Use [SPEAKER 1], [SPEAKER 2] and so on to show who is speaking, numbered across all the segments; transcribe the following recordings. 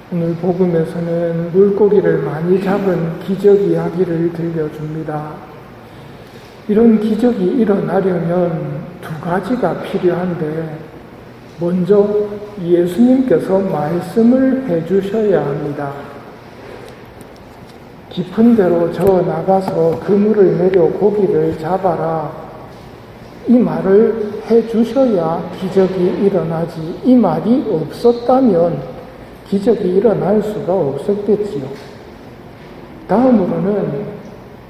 [SPEAKER 1] 오늘 복음에서는 물고기를 많이 잡은 기적 이야기를 들려줍니다. 이런 기적이 일어나려면 두 가지가 필요한데, 먼저 예수님께서 말씀을 해주셔야 합니다. 깊은 데로 저 나가서 그물을 내려 고기를 잡아라. 이 말을 해주셔야 기적이 일어나지, 이 말이 없었다면 기적이 일어날 수가 없었겠지요. 다음으로는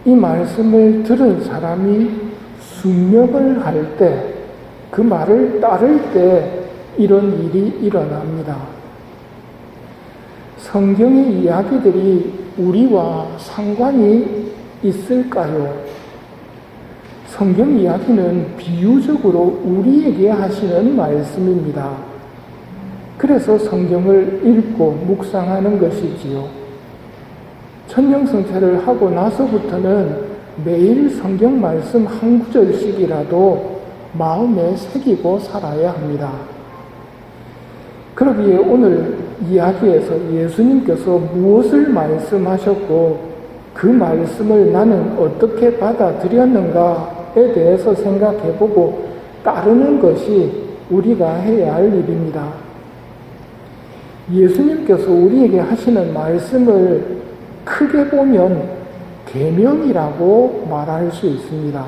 [SPEAKER 1] 이 말씀을 들은 사람이 순명을 할 때, 그 말을 따를 때 이런 일이 일어납니다. 성경의 이야기들이 우리와 상관이 있을까요? 성경 이야기는 비유적으로 우리에게 하시는 말씀입니다. 그래서 성경을 읽고 묵상하는 것이지요. 천명성찰을 하고 나서부터는 매일 성경 말씀 한 구절씩이라도 마음에 새기고 살아야 합니다. 그러기에 오늘 이야기에서 예수님께서 무엇을 말씀하셨고 그 말씀을 나는 어떻게 받아들였는가에 대해서 생각해보고 따르는 것이 우리가 해야 할 일입니다. 예수님께서 우리에게 하시는 말씀을 크게 보면 계명이라고 말할 수 있습니다.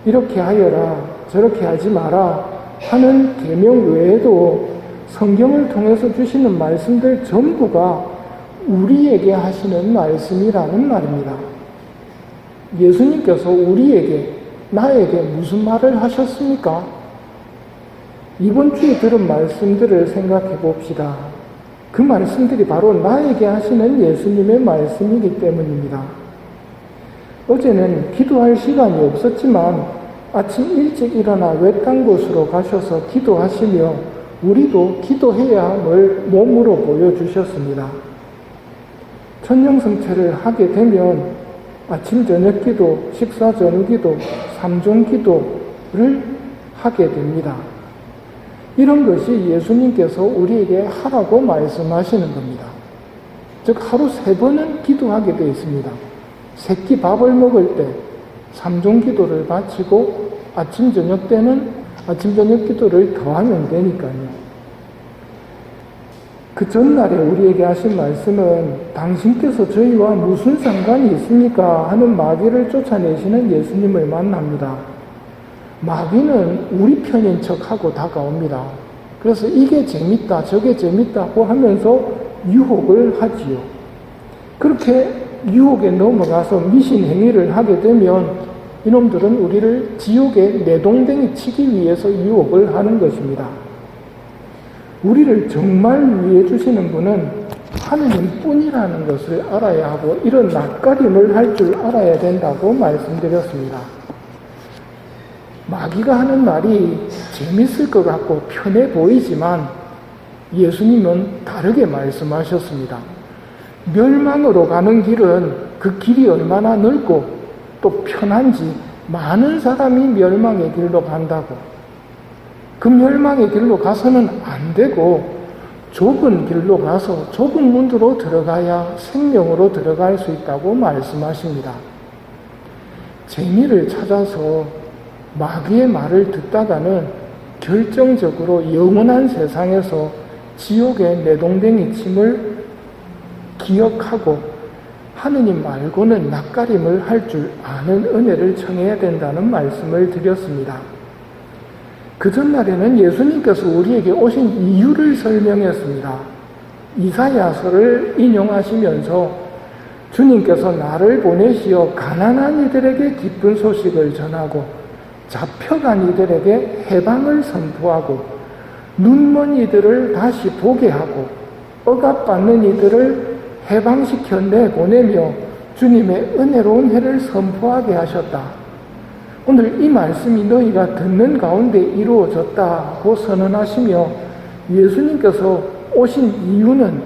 [SPEAKER 1] 이렇게 하여라, 저렇게 하지 마라 하는 계명 외에도 성경을 통해서 주시는 말씀들 전부가 우리에게 하시는 말씀이라는 말입니다. 예수님께서 우리에게, 나에게 무슨 말을 하셨습니까? 이번 주에 들은 말씀들을 생각해 봅시다. 그 말씀들이 바로 나에게 하시는 예수님의 말씀이기 때문입니다. 어제는 기도할 시간이 없었지만 아침 일찍 일어나 외딴 곳으로 가셔서 기도하시며 우리도 기도해야 함을 몸으로 보여주셨습니다. 천명성찰을 하게 되면 아침 저녁 기도, 식사 전후 기도, 삼종 기도를 하게 됩니다. 이런 것이 예수님께서 우리에게 하라고 말씀하시는 겁니다. 즉 하루 3번은 기도하게 되어 있습니다. 새끼 밥을 먹을 때 삼종 기도를 바치고 아침 저녁 때는 아침 저녁 기도를 더하면 되니까요. 그 전날에 우리에게 하신 말씀은 당신께서 저희와 무슨 상관이 있습니까? 하는 마귀를 쫓아내시는 예수님을 만납니다. 마귀는 우리 편인 척하고 다가옵니다. 그래서 이게 재밌다, 저게 재밌다고 하면서 유혹을 하지요. 그렇게 유혹에 넘어가서 미신 행위를 하게 되면 이놈들은 우리를 지옥에 내동댕이 치기 위해서 유혹을 하는 것입니다. 우리를 정말 위해 주시는 분은 하느님뿐이라는 것을 알아야 하고 이런 낯가림을 할 줄 알아야 된다고 말씀드렸습니다. 마귀가 하는 말이 재밌을 것 같고 편해 보이지만 예수님은 다르게 말씀하셨습니다. 멸망으로 가는 길은 그 길이 얼마나 넓고 또 편한지 많은 사람이 멸망의 길로 간다고. 그 멸망의 길로 가서는 안 되고 좁은 길로 가서 좁은 문으로 들어가야 생명으로 들어갈 수 있다고 말씀하십니다. 재미를 찾아서 마귀의 말을 듣다가는 결정적으로 영원한 세상에서 지옥의 내동댕이 침을 기억하고 하느님 말고는 낯가림을 할 줄 아는 은혜를 청해야 된다는 말씀을 드렸습니다. 그 전날에는 예수님께서 우리에게 오신 이유를 설명했습니다. 이사야서를 인용하시면서 주님께서 나를 보내시어 가난한 이들에게 기쁜 소식을 전하고 잡혀간 이들에게 해방을 선포하고 눈먼 이들을 다시 보게 하고 억압받는 이들을 해방시켜 내보내며 주님의 은혜로운 해를 선포하게 하셨다. 오늘 이 말씀이 너희가 듣는 가운데 이루어졌다고 선언하시며 예수님께서 오신 이유는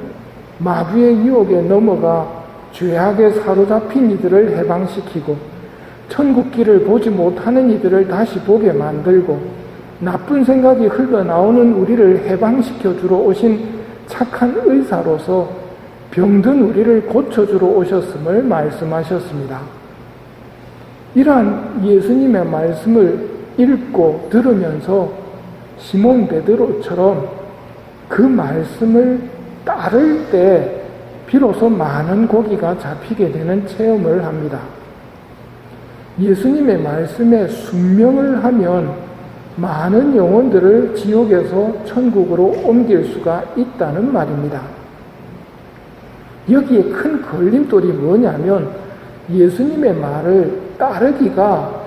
[SPEAKER 1] 마귀의 유혹에 넘어가 죄악에 사로잡힌 이들을 해방시키고 천국길을 보지 못하는 이들을 다시 보게 만들고 나쁜 생각이 흘러나오는 우리를 해방시켜 주러 오신 착한 의사로서 병든 우리를 고쳐주러 오셨음을 말씀하셨습니다. 이러한 예수님의 말씀을 읽고 들으면서 시몬 베드로처럼 그 말씀을 따를 때 비로소 많은 고기가 잡히게 되는 체험을 합니다. 예수님의 말씀에 순명을 하면 많은 영혼들을 지옥에서 천국으로 옮길 수가 있다는 말입니다. 여기에 큰 걸림돌이 뭐냐면 예수님의 말을 따르기가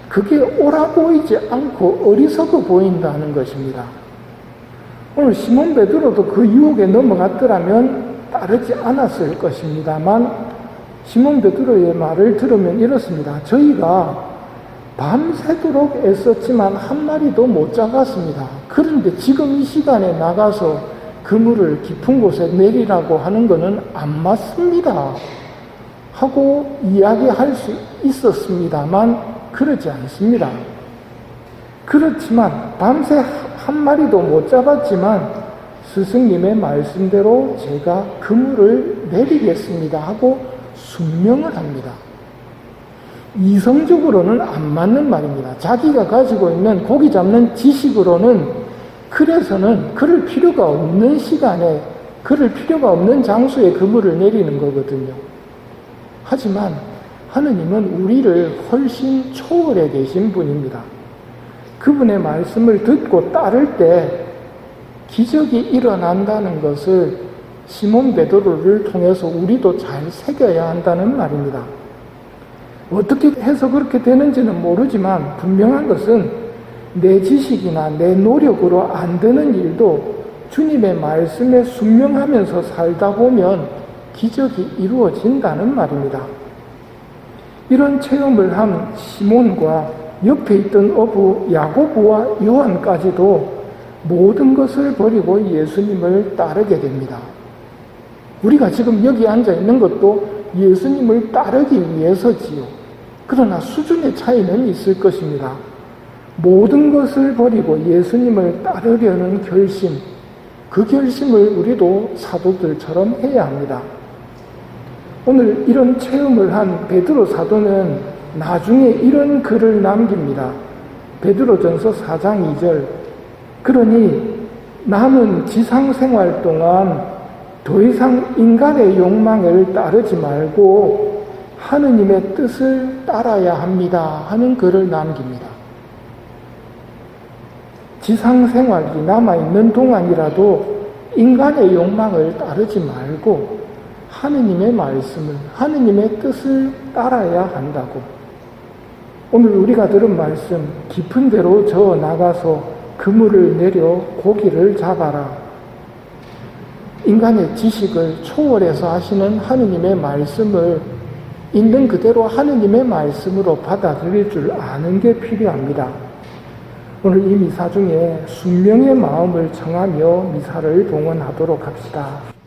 [SPEAKER 1] 그게 옳아 보이지 않고 어리석어 보인다는 것입니다. 오늘 시몬 베드로도 그 유혹에 넘어갔더라면 따르지 않았을 것입니다만 시몬 베드로의 말을 들으면 이렇습니다. 저희가 밤새도록 애썼지만 한 마리도 못 잡았습니다. 그런데 지금 이 시간에 나가서 그물을 깊은 곳에 내리라고 하는 것은 안 맞습니다 하고 이야기할 수 있었습니다만 그러지 않습니다. 그렇지만 밤새 한 마리도 못 잡았지만 스승님의 말씀대로 제가 그물을 내리겠습니다 하고 순명을 합니다. 이성적으로는 안 맞는 말입니다. 자기가 가지고 있는 고기 잡는 지식으로는 그래서는 그럴 필요가 없는 시간에 그럴 필요가 없는 장소에 그물을 내리는 거거든요. 하지만 하느님은 우리를 훨씬 초월해 계신 분입니다. 그분의 말씀을 듣고 따를 때 기적이 일어난다는 것을 시몬 베드로를 통해서 우리도 잘 새겨야 한다는 말입니다. 어떻게 해서 그렇게 되는지는 모르지만 분명한 것은 내 지식이나 내 노력으로 안 되는 일도 주님의 말씀에 순명하면서 살다 보면 기적이 이루어진다는 말입니다. 이런 체험을 한 시몬과 옆에 있던 어부 야고보와 요한까지도 모든 것을 버리고 예수님을 따르게 됩니다. 우리가 지금 여기 앉아 있는 것도 예수님을 따르기 위해서지요. 그러나 수준의 차이는 있을 것입니다. 모든 것을 버리고 예수님을 따르려는 결심, 그 결심을 우리도 사도들처럼 해야 합니다. 오늘 이런 체험을 한 베드로 사도는 나중에 이런 글을 남깁니다. 베드로전서 4장 2절. 그러니 남은 지상 생활 동안 더 이상 인간의 욕망을 따르지 말고 하느님의 뜻을 따라야 합니다 하는 글을 남깁니다. 지상 생활이 남아있는 동안이라도 인간의 욕망을 따르지 말고 하느님의 말씀을, 하느님의 뜻을 따라야 한다고. 오늘 우리가 들은 말씀, 깊은 데로 저어 나가서 그물을 내려 고기를 잡아라. 인간의 지식을 초월해서 하시는 하느님의 말씀을 있는 그대로 하느님의 말씀으로 받아들일 줄 아는 게 필요합니다. 오늘 이 미사 중에 순명의 마음을 청하며 미사를 봉헌하도록 합시다.